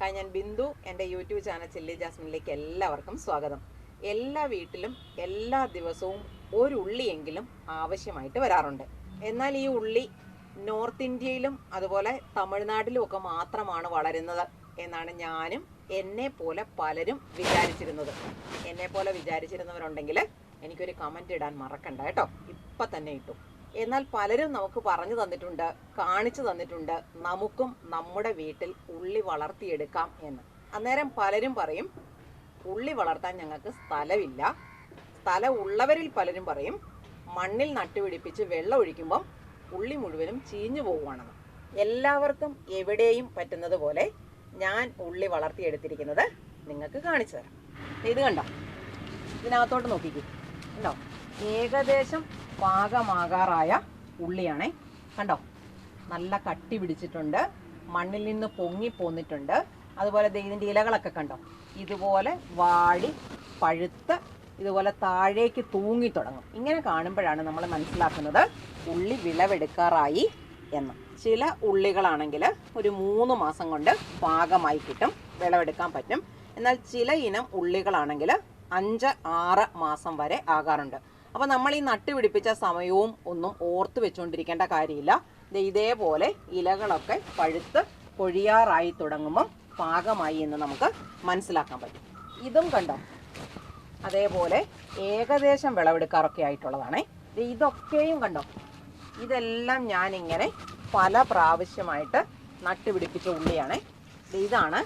Hi, ഞാൻ ബിന്ദു. എൻ്റെ YouTube channel chilli ജാസ്മിനിലേക്ക് എല്ലാവർക്കും സ്വാഗതം. എല്ലാ വീട്ടിലും എല്ലാ ദിവസവും ഒരു ഉള്ളിയെങ്കിലും ആവശ്യമായിട്ട് വരാറുണ്ട്. എന്നാൽ ഈ ഉള്ളി നോർത്ത് ഇന്ത്യയിലും അതുപോലെ തമിഴ്നാട്ടിലും ഒക്കെ മാത്രമാണ് വളരുന്നത് എന്നാണ് ഞാനും എന്നെ പോലെ പലരും വിചാരിച്ചിരുന്നത്. എന്നെ പോലെ വിചാരിച്ചിരുന്നവരുണ്ടെങ്കിൽ എനിക്കൊരു കമൻറ്റ് ഇടാൻ മറക്കണ്ട കേട്ടോ. ഇപ്പം തന്നെ ഇട്ടു. എന്നാൽ പലരും നമുക്ക് പറഞ്ഞു തന്നിട്ടുണ്ട്, കാണിച്ചു തന്നിട്ടുണ്ട്, നമുക്കും നമ്മുടെ വീട്ടിൽ ഉള്ളി വളർത്തിയെടുക്കാം എന്ന്. അന്നേരം പലരും പറയും ഉള്ളി വളർത്താൻ ഞങ്ങൾക്ക് സ്ഥലമില്ല. സ്ഥലം ഉള്ളവരിൽ പലരും പറയും മണ്ണിൽ നട്ടുപിടിപ്പിച്ച് വെള്ളം ഒഴിക്കുമ്പം ഉള്ളി മുഴുവനും ചീഞ്ഞു പോവുകയാണെന്ന്. എല്ലാവർക്കും എവിടെയും പറ്റുന്നത് പോലെ ഞാൻ ഉള്ളി വളർത്തിയെടുത്തിരിക്കുന്നത് നിങ്ങൾക്ക് കാണിച്ചു തരാം. ഇത് കണ്ടോ, ഇതിനകത്തോട്ട് നോക്കിക്കൂ. കണ്ടോ, ഏകദേശം പാകമാകാറായ ഉള്ളിയാണേ. കണ്ടോ, നല്ല കട്ടി പിടിച്ചിട്ടുണ്ട്, മണ്ണിൽ നിന്ന് പൊങ്ങി പോന്നിട്ടുണ്ട്. അതുപോലെ ഇതിൻ്റെ ഇലകളൊക്കെ കണ്ടോ, ഇതുപോലെ വാടി പഴുത്ത് ഇതുപോലെ താഴേക്ക് തൂങ്ങി തുടങ്ങും. ഇങ്ങനെ കാണുമ്പോഴാണ് നമ്മൾ മനസ്സിലാക്കുന്നത് ഉള്ളി വിളവെടുക്കാറായി എന്ന്. ചില ഉള്ളികളാണെങ്കിൽ ഒരു 3 മാസം കൊണ്ട് പാകമായി കിട്ടും, വിളവെടുക്കാൻ പറ്റും. എന്നാൽ ചില ഇനം ഉള്ളികളാണെങ്കിൽ 5-6 മാസം വരെ ആകാറുണ്ട്. അപ്പോൾ നമ്മൾ ഈ നട്ടുപിടിപ്പിച്ച സമയവും ഒന്നും ഓർത്ത് വെച്ചുകൊണ്ടിരിക്കേണ്ട കാര്യമില്ല. ഇതേപോലെ ഇലകളൊക്കെ പഴുത്ത് പൊഴിയാറായി തുടങ്ങുമ്പം പാകമായി എന്ന് നമുക്ക് മനസ്സിലാക്കാൻ പറ്റും. ഇതും കണ്ടോ, അതേപോലെ ഏകദേശം വിളവെടുക്കാറൊക്കെ ആയിട്ടുള്ളതാണേ. ഇതൊക്കെയും കണ്ടോ, ഇതെല്ലാം ഞാനിങ്ങനെ പല പ്രാവശ്യമായിട്ട് നട്ടുപിടിപ്പിച്ച ഉള്ളിയാണേ. ഇതാണ്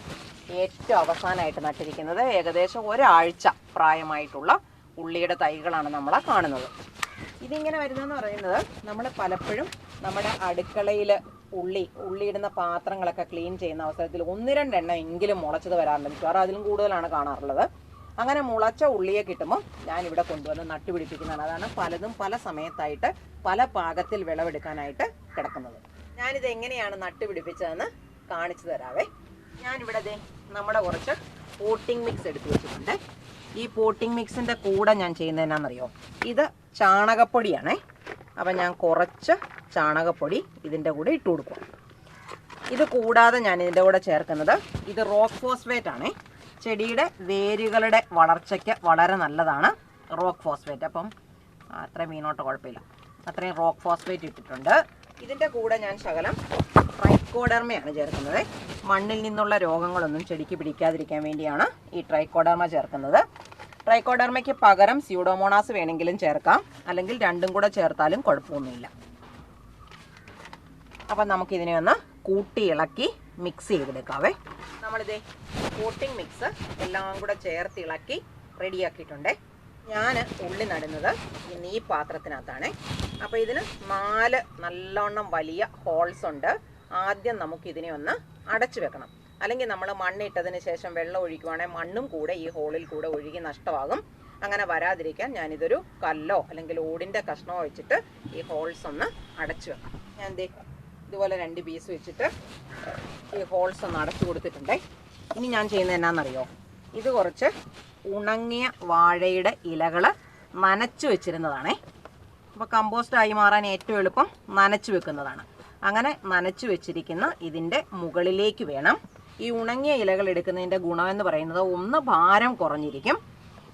ഏറ്റവും അവസാനമായിട്ട് നട്ടിരിക്കുന്നത്. ഏകദേശം ഒരാഴ്ച പ്രായമായിട്ടുള്ള ഉള്ളിയുടെ തൈകളാണ് നമ്മളെ കാണുന്നത്. ഇതിങ്ങനെ വരുന്നതെന്ന് പറയുന്നത്, നമ്മൾ പലപ്പോഴും നമ്മുടെ അടുക്കളയിൽ ഉള്ളിയിടുന്ന പാത്രങ്ങളൊക്കെ ക്ലീൻ ചെയ്യുന്ന അവസരത്തിൽ 1-2 എണ്ണം എങ്കിലും മുളച്ചത് വരാറുണ്ട്. മിക്കവാറും അതിലും കൂടുതലാണ് കാണാറുള്ളത്. അങ്ങനെ മുളച്ച ഉള്ളിയെ കിട്ടുമ്പോൾ ഞാനിവിടെ കൊണ്ടുവന്ന് നട്ടുപിടിപ്പിക്കുന്നതാണ്. അതാണ് പലതും പല സമയത്തായിട്ട് പല പാകത്തിൽ വിളവെടുക്കാനായിട്ട് കിടക്കുന്നത്. ഞാനിത് എങ്ങനെയാണ് നട്ടുപിടിപ്പിച്ചതെന്ന് കാണിച്ചു തരാവേ. ഞാനിവിടെ നമ്മുടെ കുറച്ച് പോട്ടിംഗ് മിക്സ് എടുത്തു വെച്ചിട്ടുണ്ട്. ഈ പോട്ടിംഗ് മിക്സിൻ്റെ കൂടെ ഞാൻ ചെയ്യുന്നത് എന്നാണെന്നറിയോ, ഇത് ചാണകപ്പൊടിയാണേ. അപ്പം ഞാൻ കുറച്ച് ചാണകപ്പൊടി ഇതിൻ്റെ കൂടെ ഇട്ട് കൊടുക്കും. ഇത് കൂടാതെ ഞാൻ ഇതിൻ്റെ കൂടെ ചേർക്കുന്നത് ഇത് റോക്ക് ഫോസ്ഫേറ്റ് ആണേ. ചെടിയുടെ വേരുകളുടെ വളർച്ചയ്ക്ക് വളരെ നല്ലതാണ് റോക്ക് ഫോസ്ഫേറ്റ്. അപ്പം അത്രയും മീനോട്ട് കുഴപ്പമില്ല, അത്രയും റോക്ക് ഫോസ്ഫേറ്റ് ഇട്ടിട്ടുണ്ട്. ഇതിൻ്റെ കൂടെ ഞാൻ ശകലം ട്രൈക്കോഡർമയാണ് ചേർക്കുന്നത്. മണ്ണിൽ നിന്നുള്ള രോഗങ്ങളൊന്നും ചെടിക്ക് പിടിക്കാതിരിക്കാൻ വേണ്ടിയാണ് ഈ ട്രൈക്കോഡർമ ചേർക്കുന്നത്. ട്രൈക്കോഡർമയ്ക്ക് പകരം സ്യൂഡോമോണാസ് വേണമെങ്കിലും ചേർക്കാം, അല്ലെങ്കിൽ രണ്ടും കൂടെ ചേർത്താലും കുഴപ്പമൊന്നുമില്ല. അപ്പം നമുക്കിതിനെ ഒന്ന് കൂട്ടി ഇളക്കി മിക്സ് ചെയ്തെടുക്കാവേ. നമ്മളിതേ പോട്ടിംഗ് മിക്സ് എല്ലാം കൂടെ ചേർത്ത് ഇളക്കി റെഡിയാക്കിയിട്ടുണ്ടേ. ഞാൻ ഉള്ളി നടുന്നത് ഈ പാത്രത്തിനകത്താണ്. അപ്പോൾ ഇതിന് 4 നല്ലോണം വലിയ ഹോൾസ് ഉണ്ട്. ആദ്യം നമുക്കിതിനെ ഒന്ന് അടച്ചു വെക്കണം, അല്ലെങ്കിൽ നമ്മൾ മണ്ണിട്ടതിന് ശേഷം വെള്ളം ഒഴിക്കുവാണെങ്കിൽ മണ്ണും കൂടെ ഈ ഹോളിൽ കൂടെ ഒഴുകി നഷ്ടമാകും. അങ്ങനെ വരാതിരിക്കാൻ ഞാനിതൊരു കല്ലോ അല്ലെങ്കിൽ ഓടിൻ്റെ കഷ്ണമോ വെച്ചിട്ട് ഈ ഹോൾസ് ഒന്ന് അടച്ചു വെക്കണം. ഞാൻ ഇതുപോലെ 2 പീസ് വെച്ചിട്ട് ഈ ഹോൾസ് ഒന്ന് അടച്ചു കൊടുത്തിട്ടുണ്ടേ. ഇനി ഞാൻ ചെയ്യുന്നത് എന്നാണെന്നറിയോ, ഇത് കുറച്ച് ഉണങ്ങിയ വാഴയുടെ ഇലകൾ നനച്ചു വെച്ചിരുന്നതാണേ. അപ്പോൾ കമ്പോസ്റ്റായി മാറാൻ ഏറ്റവും എളുപ്പം നനച്ചു വെക്കുന്നതാണ്. അങ്ങനെ നനച്ചു വെച്ചിരിക്കുന്ന ഇതിൻ്റെ മുകളിലേക്ക് വേണം ഈ ഉണങ്ങിയ ഇലകൾ എടുക്കുന്നതിൻ്റെ ഗുണമെന്ന് പറയുന്നത്, ഒന്ന് ഭാരം കുറഞ്ഞിരിക്കും,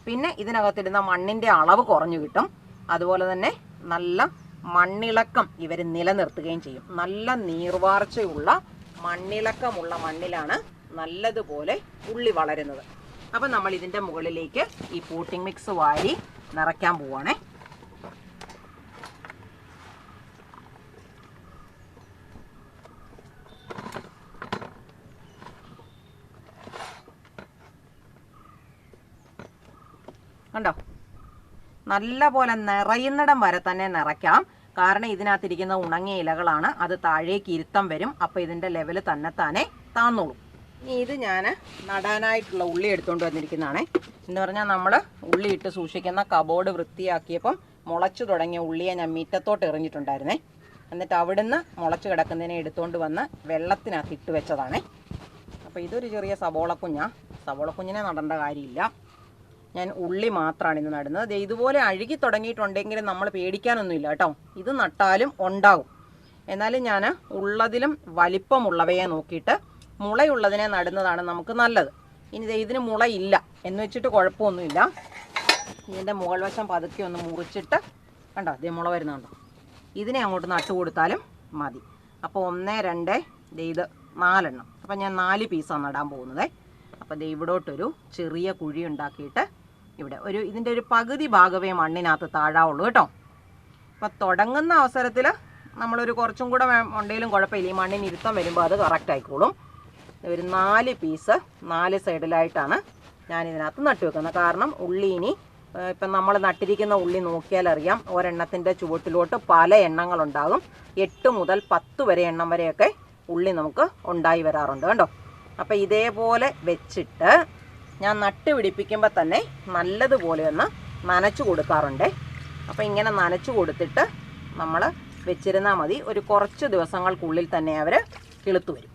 പിന്നെ ഇതിനകത്തിടുന്ന മണ്ണിൻ്റെ അളവ് കുറഞ്ഞു കിട്ടും. അതുപോലെ തന്നെ നല്ല മണ്ണിളക്കം ഇവർ നിലനിർത്തുകയും ചെയ്യും. നല്ല നീർവാർച്ചയുള്ള മണ്ണിളക്കമുള്ള മണ്ണിലാണ് നല്ലതുപോലെ ഉള്ളി വളരുന്നത്. അപ്പം നമ്മൾ ഇതിൻ്റെ മുകളിലേക്ക് ഈ പോട്ടിംഗ് മിക്സ് വാരി നിറയ്ക്കാൻ പോവുകയാണേ. കണ്ടോ, നല്ല പോലെ നിറയുന്നിടം വരെ തന്നെ നിറയ്ക്കാം. കാരണം ഇതിനകത്തിരിക്കുന്ന ഉണങ്ങിയ ഇലകളാണ്, അത് താഴേക്ക് ഇരുത്തം വരും. അപ്പോൾ ഇതിൻ്റെ ലെവൽ തന്നെ താന്നോളും. ഇനി ഇത് ഞാൻ നടാനായിട്ടുള്ള ഉള്ളി എടുത്തുകൊണ്ട് വന്നിരിക്കുന്നതാണേ. എന്ന് പറഞ്ഞാൽ നമ്മൾ ഉള്ളി ഇട്ട് സൂക്ഷിക്കുന്ന കബോർഡ് വൃത്തിയാക്കിയപ്പം മുളച്ചു തുടങ്ങിയ ഉള്ളിയെ ഞാൻ മുറ്റത്തോട്ട് എറിഞ്ഞിട്ടുണ്ടായിരുന്നേ. എന്നിട്ട് അവിടുന്ന് മുളച്ച് കിടക്കുന്നതിനെ എടുത്തുകൊണ്ട് വന്ന് വെള്ളത്തിനകത്ത് ഇട്ട് വെച്ചതാണേ. അപ്പോൾ ഇതൊരു ചെറിയ സവോളക്കുഞ്ഞിനെ നടേണ്ട കാര്യമില്ല. ഞാൻ ഉള്ളി മാത്രമാണ് ഇന്ന് നടുന്നത്. ഇതുപോലെ അഴുകി തുടങ്ങിയിട്ടുണ്ടെങ്കിൽ നമ്മൾ പേടിക്കാനൊന്നുമില്ല കേട്ടോ. ഇത് നട്ടാലും ഉണ്ടാകും. എന്നാലും ഞാൻ ഉള്ളതിലും വലിപ്പമുള്ളവയെ നോക്കിയിട്ട് മുളയുള്ളതിനെ നടുന്നതാണ് നമുക്ക് നല്ലത്. ഇനി ഇതിന് മുളയില്ല എന്ന് വെച്ചിട്ട് കുഴപ്പമൊന്നുമില്ല. ഇതിൻ്റെ മുകൾ വശം പതുക്കെ ഒന്ന് മുറിച്ചിട്ട് കണ്ടോ ഇതേ മുള വരുന്നുണ്ടോ, ഇതിനെ അങ്ങോട്ട് നട്ടു കൊടുത്താലും മതി. അപ്പോൾ 1 2 ഇത് 4 എണ്ണം. അപ്പം ഞാൻ 4 പീസാണ് നടാൻ പോകുന്നത്. അപ്പോൾ ഇവിടോട്ടൊരു ചെറിയ കുഴി ഉണ്ടാക്കിയിട്ട് ഇവിടെ ഇതിൻ്റെ ഒരു പകുതി ഭാഗമേ മണ്ണിനകത്ത് താഴാവുള്ളൂ കേട്ടോ. അപ്പം തുടങ്ങുന്ന അവസരത്തിൽ നമ്മളൊരു കുറച്ചും കൂടെ ഉണ്ടെങ്കിലും കുഴപ്പമില്ല. ഈ മണ്ണിന് ഇരുത്തം വരുമ്പോൾ അത് കറക്റ്റ് ആയിക്കോളും. ഒരു 4 പീസ് 4 സൈഡിലായിട്ടാണ് ഞാനിതിനകത്ത് നട്ടു വെക്കുന്നത്. കാരണം ഉള്ളി ഇനി ഇപ്പം നമ്മൾ നട്ടിരിക്കുന്ന ഉള്ളി നോക്കിയാൽ അറിയാം, ഒരെണ്ണത്തിൻ്റെ ചുവട്ടിലോട്ട് പല എണ്ണങ്ങളുണ്ടാകും. 8 മുതൽ 10 വരെ എണ്ണം വരെയൊക്കെ ഉള്ളി നമുക്ക് ഉണ്ടായി വരാറുണ്ട് കണ്ടോ. അപ്പം ഇതേപോലെ വെച്ചിട്ട് ഞാൻ നട്ട് പിടിപ്പിക്കുമ്പോൾ തന്നെ നല്ലതുപോലെ ഒന്ന് നനച്ചു കൊടുക്കാറുണ്ട്. അപ്പോൾ ഇങ്ങനെ നനച്ചു കൊടുത്തിട്ട് നമ്മൾ വെച്ചിരുന്നാൽ മതി. ഒരു കുറച്ച് ദിവസങ്ങൾക്കുള്ളിൽ തന്നെ അവർ കിളുത്തു വരും.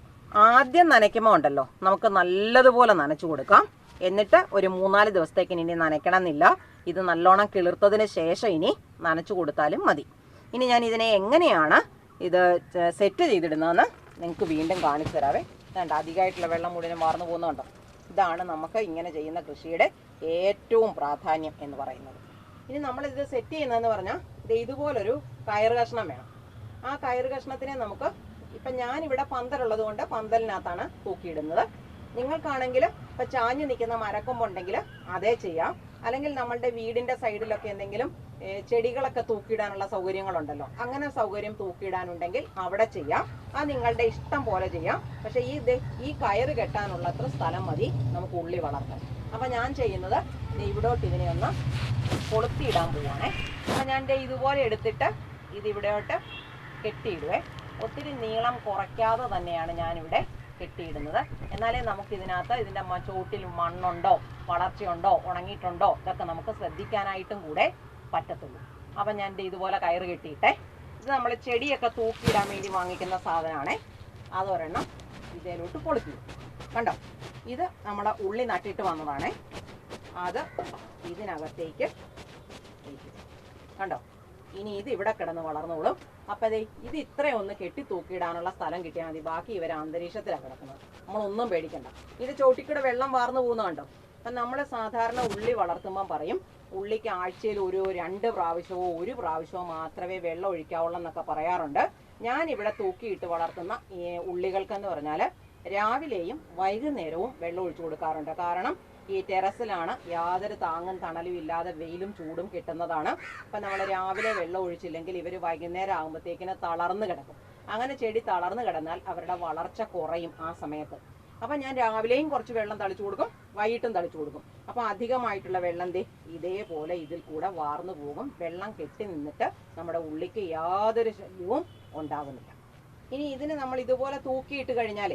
ആദ്യം നനയ്ക്കുമ്പോൾ ഉണ്ടല്ലോ നമുക്ക് നല്ലതുപോലെ നനച്ചു കൊടുക്കാം. എന്നിട്ട് ഒരു 3-4 ദിവസത്തേക്ക് ഇനി നനയ്ക്കണം എന്നില്ല. ഇത് നല്ലോണം കിളിർത്തതിന് ശേഷം ഇനി നനച്ചു കൊടുത്താലും മതി. ഇനി ഞാൻ ഇതിനെ എങ്ങനെയാണ് ഇത് സെറ്റ് ചെയ്തിടുന്നതെന്ന് നിങ്ങൾക്ക് വീണ്ടും കാണിച്ചു തരാവേ. വേണ്ട അധികമായിട്ടുള്ള വെള്ളം മുഴുവൻ വാർന്നു പോകുന്നുണ്ടോ. ഇതാണ് നമുക്ക് ഇങ്ങനെ ചെയ്യുന്ന കൃഷിയുടെ ഏറ്റവും പ്രാധാന്യം എന്ന് പറയുന്നത്. ഇനി നമ്മളിത് സെറ്റ് ചെയ്യുന്നതെന്ന് പറഞ്ഞാൽ ഇതുപോലൊരു കയറ് കഷ്ണം വേണം. ആ കയറ് കഷ്ണത്തിനെ നമുക്ക് ഇപ്പം ഞാനിവിടെ പന്തലുള്ളത് കൊണ്ട് പന്തലിനകത്താണ് തൂക്കിയിടുന്നത്. നിങ്ങൾക്കാണെങ്കിൽ ഇപ്പം ചാഞ്ഞു നിൽക്കുന്ന മരക്കൊമ്പുണ്ടെങ്കിൽ അതേ ചെയ്യാം. അല്ലെങ്കിൽ നമ്മളുടെ വീടിൻ്റെ സൈഡിലൊക്കെ എന്തെങ്കിലും ചെടികളൊക്കെ തൂക്കിയിടാനുള്ള സൗകര്യങ്ങളുണ്ടല്ലോ, അങ്ങനെ സൗകര്യം തൂക്കിയിടാനുണ്ടെങ്കിൽ അവിടെ ചെയ്യാം. അത് നിങ്ങളുടെ ഇഷ്ടം പോലെ ചെയ്യാം. പക്ഷേ ഈ കയറ് കെട്ടാനുള്ളത്ര സ്ഥലം മതി നമുക്ക് ഉള്ളി വളർത്താൻ. അപ്പം ഞാൻ ചെയ്യുന്നത് ഇവിടോട്ട് ഇതിനെ ഒന്ന് കൊളുത്തിയിടാൻ പോവുകയാണേ. അപ്പം ഞാൻ ഇതുപോലെ എടുത്തിട്ട് ഇതിവിടോട്ട് കെട്ടിയിടുവേ. ഒത്തിരി നീളം കുറയ്ക്കാതെ തന്നെയാണ് ഞാനിവിടെ കെട്ടിയിടുന്നത്. എന്നാലേ നമുക്കിതിനകത്ത് ഇതിൻ്റെ ചോട്ടിൽ മണ്ണുണ്ടോ, വളർച്ചയുണ്ടോ, ഉണങ്ങിയിട്ടുണ്ടോ ഇതൊക്കെ നമുക്ക് ശ്രദ്ധിക്കാനായിട്ടും കൂടെ പറ്റത്തുള്ളൂ. അപ്പം ഞാൻ ഇതുപോലെ കയറ് കെട്ടിയിട്ടെ. ഇത് നമ്മൾ ചെടിയൊക്കെ തൂക്കിയിടാൻ വേണ്ടി വാങ്ങിക്കുന്ന സാധനമാണേ. അതൊരെണ്ണം ഇതിലോട്ട് പൊളിക്കും കണ്ടോ. ഇത് നമ്മുടെ ഉള്ളി നട്ടിട്ട് വന്നതാണേ. അത് ഇതിനകത്തേക്ക് കണ്ടോ. ഇനി ഇത് ഇവിടെ കിടന്ന് വളർന്നോളും. അപ്പം ഇത് ഇത്രയും ഒന്ന് കെട്ടി തൂക്കിയിടാനുള്ള സ്ഥലം കിട്ടിയാൽ മതി. ബാക്കി ഇവർ അന്തരീക്ഷത്തിലാണ് കിടക്കുന്നത്. നമ്മളൊന്നും പേടിക്കണ്ട. ഇത് ചോട്ടിക്കൂടെ വെള്ളം വാർന്നു പോകുന്ന കണ്ടോ. അപ്പം നമ്മൾ സാധാരണ ഉള്ളി വളർത്തുമ്പം പറയും ഉള്ളിക്ക് ആഴ്ചയിൽ ഒരു 2 പ്രാവശ്യമോ 1 പ്രാവശ്യമോ മാത്രമേ വെള്ളം ഒഴിക്കാവുള്ളൂ എന്നൊക്കെ പറയാറുണ്ട്. ഞാനിവിടെ തൂക്കിയിട്ട് വളർത്തുന്ന ഈ ഉള്ളികൾക്കെന്ന് പറഞ്ഞാൽ രാവിലെയും വൈകുന്നേരവും വെള്ളം ഒഴിച്ചു കൊടുക്കാറുണ്ട്. കാരണം ഈ ടെറസിലാണ് യാതൊരു താങ്ങും തണലും ഇല്ലാതെ വെയിലും ചൂടും കിട്ടുന്നതാണ്. അപ്പം നമ്മൾ രാവിലെ വെള്ളം ഒഴിച്ചില്ലെങ്കിൽ ഇവർ വൈകുന്നേരം ആകുമ്പോഴത്തേക്കിന് തളർന്നു കിടക്കും. അങ്ങനെ ചെടി തളർന്നു കിടന്നാൽ അവരുടെ വളർച്ച കുറയും ആ സമയത്ത്. അപ്പം ഞാൻ രാവിലെയും കുറച്ച് വെള്ളം തളിച്ചു കൊടുക്കും, വൈകിട്ടും തളിച്ചു കൊടുക്കും. അപ്പം അധികമായിട്ടുള്ള വെള്ളം ഇതേപോലെ ഇതിൽ കൂടെ വാർന്നു പോകും. വെള്ളം കെട്ടി നിന്നിട്ട് നമ്മുടെ ഉള്ളിക്ക് യാതൊരു ശല്യവും ഉണ്ടാകുന്നില്ല. ഇനി ഇതിന് നമ്മൾ ഇതുപോലെ തൂക്കിയിട്ട് കഴിഞ്ഞാൽ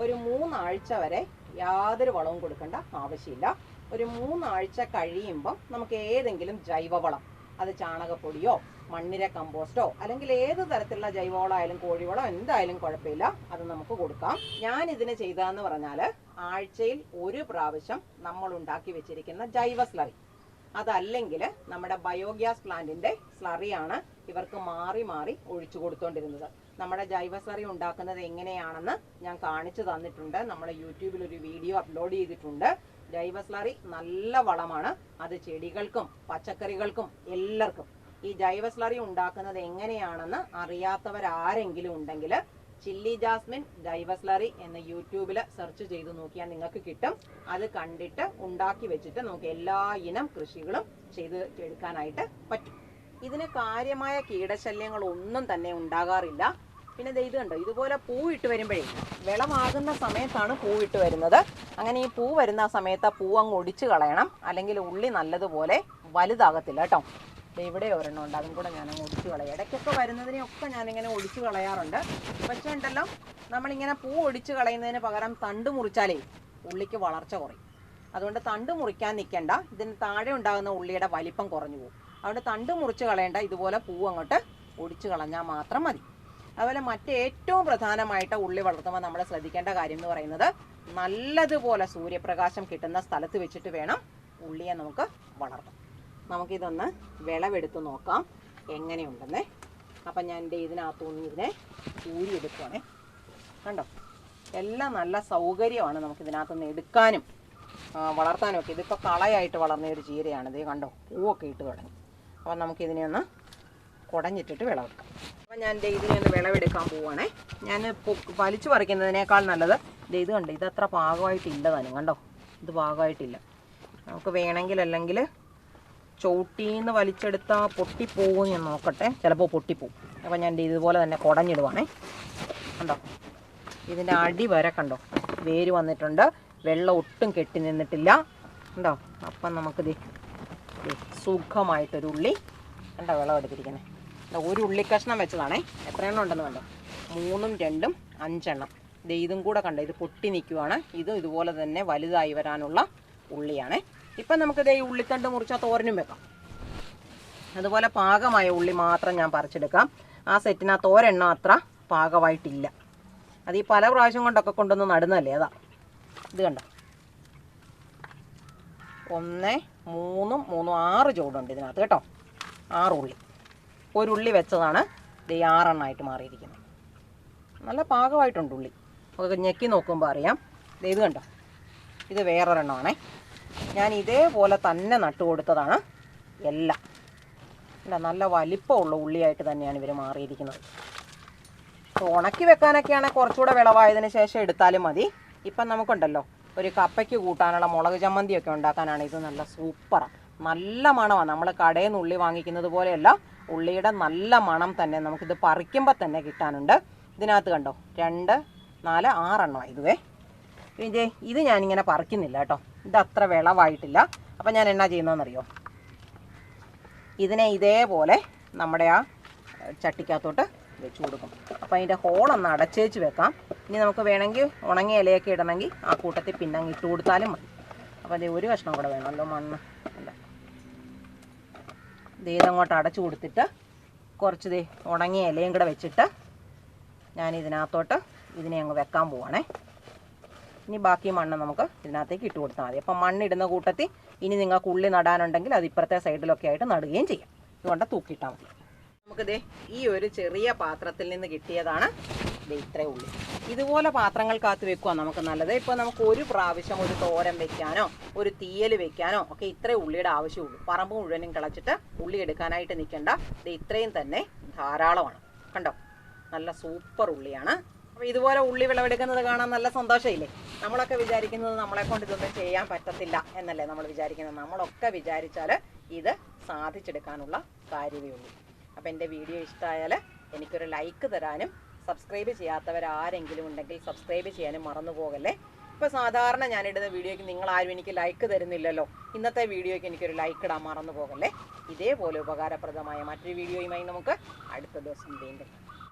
ഒരു 3 ആഴ്ച വരെ യാതൊരു വളവും കൊടുക്കേണ്ട ആവശ്യമില്ല. ഒരു 3 ആഴ്ച കഴിയുമ്പം നമുക്ക് ഏതെങ്കിലും ജൈവവളം, അത് ചാണകപ്പൊടിയോ മണ്ണിര കമ്പോസ്റ്റോ അല്ലെങ്കിൽ ഏത് തരത്തിലുള്ള ജൈവവളം ആയാലും കോഴിവളം എന്തായാലും കുഴപ്പമില്ല, അത് നമുക്ക് കൊടുക്കാം. ഞാൻ ഇതിന് ചെയ്തതെന്ന് പറഞ്ഞാൽ ആഴ്ചയിൽ 1 പ്രാവശ്യം നമ്മൾ ഉണ്ടാക്കി വെച്ചിരിക്കുന്ന ജൈവ സ്ലറി, അതല്ലെങ്കിൽ നമ്മുടെ ബയോഗ്യാസ് പ്ലാന്റിന്റെ സ്ലറിയാണ് ഇവർക്ക് മാറി മാറി ഒഴിച്ചു കൊടുത്തോണ്ടിരുന്നത്. നമ്മുടെ ജൈവ സ്ലറി ഉണ്ടാക്കുന്നത് എങ്ങനെയാണെന്ന് ഞാൻ കാണിച്ചു തന്നിട്ടുണ്ട്. നമ്മൾ യൂട്യൂബിൽ ഒരു വീഡിയോ അപ്ലോഡ് ചെയ്തിട്ടുണ്ട്. ജൈവ സ്ലറി നല്ല വളമാണ്. അത് ചെടികൾക്കും പച്ചക്കറികൾക്കും എല്ലാവർക്കും. ഈ ജൈവ സ്ലറി ഉണ്ടാക്കുന്നത് എങ്ങനെയാണെന്ന് അറിയാത്തവരാരെങ്കിലും ഉണ്ടെങ്കിൽ ചില്ലി ജാസ്മിൻ ജൈവ സ്ലറി എന്ന് യൂട്യൂബിൽ സെർച്ച് ചെയ്ത് നോക്കിയാൽ നിങ്ങൾക്ക് കിട്ടും. അത് കണ്ടിട്ട് ഉണ്ടാക്കി വെച്ചിട്ട് നമുക്ക് എല്ലാ ഇനം കൃഷികളും ചെയ്ത് എടുക്കാനായിട്ട് പറ്റും. ഇതിന് കാര്യമായ കീടശല്യങ്ങളൊന്നും തന്നെ ഉണ്ടാകാറില്ല. പിന്നെ ഇത് കണ്ടോ, ഇതുപോലെ പൂവിട്ട് വരുമ്പോഴേ വിളമാകുന്ന സമയത്താണ് പൂവിട്ട് വരുന്നത്. അങ്ങനെ ഈ പൂ വരുന്ന സമയത്ത് ആ പൂ അങ്ങ് ഒടിച്ചു കളയണം, അല്ലെങ്കിൽ ഉള്ളി നല്ലതുപോലെ വലുതാകത്തില്ല കേട്ടോ. ഇവിടെ ഒരെണ്ണം ഉണ്ട്, അതും കൂടെ ഞാനങ്ങ് ഒടിച്ചു കളയാം. ഇടയ്ക്കൊക്കെ വരുന്നതിനെയൊക്കെ ഞാനിങ്ങനെ ഒടിച്ചു കളയാറുണ്ട്. പക്ഷേ ഉണ്ടല്ലോ, നമ്മളിങ്ങനെ പൂ ഒടിച്ചു കളയുന്നതിന് പകരം തണ്ട് മുറിച്ചാലേ ഉള്ളിക്ക് വളർച്ച കുറയും. അതുകൊണ്ട് തണ്ട് മുറിക്കാൻ നിൽക്കേണ്ട. ഇതിന് താഴെ ഉണ്ടാകുന്ന ഉള്ളിയുടെ വലിപ്പം കുറഞ്ഞു പോകും. അതുകൊണ്ട് തണ്ട് മുറിച്ച് കളയേണ്ട, ഇതുപോലെ പൂ അങ്ങോട്ട് ഒടിച്ചു കളഞ്ഞാൽ മാത്രം മതി. അതുപോലെ മറ്റേറ്റവും പ്രധാനമായിട്ട് ഉള്ളി വളർത്തുമ്പോൾ നമ്മൾ ശ്രദ്ധിക്കേണ്ട കാര്യം എന്ന് പറയുന്നത് നല്ലതുപോലെ സൂര്യപ്രകാശം കിട്ടുന്ന സ്ഥലത്ത് വെച്ചിട്ട് വേണം ഉള്ളിയെ നമുക്ക് വളർത്താം. നമുക്കിതൊന്ന് വിളവെടുത്ത് നോക്കാം എങ്ങനെയുണ്ടെന്നേ. അപ്പം ഞാൻ ഇതിനകത്തുനിന്ന് ഇതിനെ ഊരിയെടുക്കുവാണേ. കണ്ടോ, എല്ലാം നല്ല സൗകര്യമാണ് നമുക്കിതിനകത്തുനിന്ന് എടുക്കാനും വളർത്താനും ഒക്കെ. ഇതിപ്പോൾ കളയായിട്ട് വളർന്ന ഒരു ചീരയാണ്. ഇത് കണ്ടോ, പൂവൊക്കെ ഇട്ട് തുടങ്ങി. അപ്പം നമുക്കിതിനെ ഒന്ന് കുടഞ്ഞിട്ടിട്ട് വിളവെടുക്കാം. അപ്പം ഞാൻ ഇതിനെ ഒന്ന് വിളവെടുക്കാൻ പോവുകയാണേ. ഞാൻ വലിച്ചു പറിക്കുന്നതിനേക്കാൾ നല്ലത് ഇത് കണ്ടോ, ഇതത്ര പാകമായിട്ടില്ല താനും. കണ്ടോ, ഇത് പാകമായിട്ടില്ല. നമുക്ക് വേണമെങ്കിൽ അല്ലെങ്കിൽ ചവിട്ടിന്ന് വലിച്ചെടുത്താൽ പൊട്ടിപ്പോവും. ഞാൻ നോക്കട്ടെ, ചിലപ്പോൾ പൊട്ടിപ്പോവും. അപ്പം ഞാൻ ഇതുപോലെ തന്നെ കുടഞ്ഞിടുവാണേ. കണ്ടോ, ഇതിൻ്റെ അടി വരെ കണ്ടോ വേര് വന്നിട്ടുണ്ട്. വെള്ളം ഒട്ടും കെട്ടി നിന്നിട്ടില്ല. കണ്ടോ. അപ്പം നമുക്കിത് സുഖമായിട്ടൊരു ഉള്ളി കണ്ടോ വിളവെടുത്തിരിക്കുന്നത്. ഒരു ഉള്ളി കഷ്ണം വെച്ചതാണേ. എത്ര എണ്ണം ഉണ്ടെന്ന് കണ്ടോ, 3ഉം 2ഉം 5 എണ്ണം. ഇതും കൂടെ കണ്ടോ, ഇത് പൊട്ടി നിൽക്കുവാണ്. ഇതും ഇതുപോലെ തന്നെ വലുതായി വരാനുള്ള ഉള്ളിയാണേ. ഇപ്പം നമുക്കിത് ഈ ഉള്ളിത്തണ്ട് മുറിച്ചാൽ തോരനും വെക്കാം. അതുപോലെ പാകമായ ഉള്ളി മാത്രം ഞാൻ പറിച്ചെടുക്കാം. ആ സെറ്റിനകത്ത് ഒരെണ്ണം അത്ര പാകമായിട്ടില്ല. അത് ഈ പല പ്രാവശ്യം കൊണ്ടൊക്കെ കൊണ്ടൊന്ന് നടുന്നതല്ലേ, അതാ. ഇത് കണ്ടോ, 1, 3, 3, 6 ചുവടുണ്ട് ഇതിനകത്ത് കേട്ടോ. 6 ഉള്ളി. ഒരു ഉള്ളി വെച്ചതാണ് ഇത് 6 എണ്ണമായിട്ട് മാറിയിരിക്കുന്നത്. നല്ല പാകമായിട്ടുണ്ട് ഉള്ളി. നമുക്ക് ഞെക്കി നോക്കുമ്പോൾ അറിയാം. ഇത് കണ്ടോ, ഇത് വേറൊരെണ്ണമാണേ. ഞാൻ ഇതേപോലെ തന്നെ നട്ടു കൊടുത്തതാണ് എല്ലാം. നല്ല വലിപ്പമുള്ള ഉള്ളിയായിട്ട് തന്നെയാണ് ഇവർ മാറിയിരിക്കുന്നത്. ഉണക്കി വെക്കാനൊക്കെയാണെങ്കിൽ കുറച്ചുകൂടെ വിളവായതിനു ശേഷം എടുത്താലും മതി. ഇപ്പം നമുക്കുണ്ടല്ലോ ഒരു കപ്പയ്ക്ക് കൂട്ടാനുള്ള മുളക് ചമ്മന്തിയൊക്കെ ഉണ്ടാക്കാനാണ് ഇത് നല്ല സൂപ്പറാണ്. നല്ല മണമാണ്. നമ്മൾ കടയിൽ നിന്ന് ഉള്ളി വാങ്ങിക്കുന്നത് പോലെയല്ല, ഉള്ളിയുടെ നല്ല മണം തന്നെ നമുക്കിത് പറിക്കുമ്പോൾ തന്നെ കിട്ടാനുണ്ട്. ഇതിനകത്ത് കണ്ടോ 2, 4, 6 എണ്ണമാണ് ഇതുവേ. പിന്നെ ഇത് ഞാനിങ്ങനെ പറിക്കുന്നില്ല കേട്ടോ, ഇതത്ര വിളവായിട്ടില്ല. അപ്പം ഞാൻ എന്നാ ചെയ്യുന്നതെന്നറിയോ, ഇതിനെ ഇതേപോലെ നമ്മുടെ ആ ചട്ടിക്കകത്തോട്ട് വെച്ച് കൊടുക്കും. അപ്പോൾ അതിൻ്റെ ഹോളൊന്ന് അടച്ചേച്ച് വെക്കാം. ഇനി നമുക്ക് വേണമെങ്കിൽ ഉണങ്ങിയ ഇലയൊക്കെ ഇടണമെങ്കിൽ ആ കൂട്ടത്തിൽ പിന്നെ അങ്ങ് ഇട്ട് കൊടുത്താലും മതി. അപ്പോൾ അത് ഒരു കഷ്ണം കൂടെ വേണമല്ലോ, മണ്ണ് അല്ല. ഇതങ്ങോട്ട് അടച്ചു കൊടുത്തിട്ട് കുറച്ച് ഉണങ്ങിയ ഇലയും കൂടെ വെച്ചിട്ട് ഞാൻ ഇതിനകത്തോട്ട് ഇതിനെ അങ്ങ് വെക്കാൻ പോവാണേ. ഇനി ബാക്കി മണ്ണ് നമുക്ക് ഇതിനകത്തേക്ക് ഇട്ട് കൊടുത്താൽ മതി. അപ്പം മണ്ണിടുന്ന കൂട്ടത്തിൽ ഇനി നിങ്ങൾക്ക് ഉള്ളി നടാനുണ്ടെങ്കിൽ അത് ഇപ്പുറത്തെ സൈഡിലൊക്കെ ആയിട്ട് നടുകയും ചെയ്യാം. ഇതുകൊണ്ട് തൂക്കിയിട്ടാൽ മതി. നമുക്കിത് ഈ ഒരു ചെറിയ പാത്രത്തിൽ നിന്ന് കിട്ടിയതാണ് ഇത്രേ ഉള്ളി. ഇതുപോലെ പാത്രങ്ങൾക്കകത്ത് വെക്കുക നമുക്ക് നല്ലത്. ഇപ്പോൾ നമുക്ക് ഒരു പ്രാവശ്യം ഒരു തോരൻ വെക്കാനോ ഒരു തീയൽ വെക്കാനോ ഒക്കെ ഇത്രേ ഉള്ളിയുടെ ആവശ്യമുള്ളൂ. പറമ്പ് മുഴുവനും കിളച്ചിട്ട് ഉള്ളി എടുക്കാനായിട്ട് നിൽക്കേണ്ട. ഇത് ഇത്രയും തന്നെ ധാരാളമാണ്. കണ്ടോ, നല്ല സൂപ്പർ ഉള്ളിയാണ്. അപ്പോൾ ഇതുപോലെ ഉള്ളി വിളവെടുക്കുന്നത് കാണാൻ നല്ല സന്തോഷമില്ലേ? നമ്മളൊക്കെ വിചാരിക്കുന്നത് നമ്മളെ കൊണ്ട് ഇതൊന്നും ചെയ്യാൻ പറ്റത്തില്ല എന്നല്ലേ നമ്മൾ വിചാരിക്കുന്നത്. നമ്മളൊക്കെ വിചാരിച്ചാൽ ഇത് സാധിച്ചെടുക്കാനുള്ള കാര്യമേ ഉള്ളൂ. അപ്പോൾ എൻ്റെ വീഡിയോ ഇഷ്ടമായാൽ എനിക്കൊരു ലൈക്ക് തരാനും സബ്സ്ക്രൈബ് ചെയ്യാത്തവരാരെങ്കിലും ഉണ്ടെങ്കിൽ സബ്സ്ക്രൈബ് ചെയ്യാനും മറന്നു പോകല്ലേ. ഇപ്പോൾ സാധാരണ ഞാനിടുന്ന വീഡിയോയ്ക്ക് നിങ്ങളാരും എനിക്ക് ലൈക്ക് തരുന്നില്ലല്ലോ. ഇന്നത്തെ വീഡിയോയ്ക്ക് എനിക്കൊരു ലൈക്ക് ഇടാൻ മറന്നു പോകല്ലേ. ഇതേപോലെ ഉപകാരപ്രദമായ മറ്റൊരു വീഡിയോയുമായി നമുക്ക് അടുത്ത ദിവസം വീണ്ടും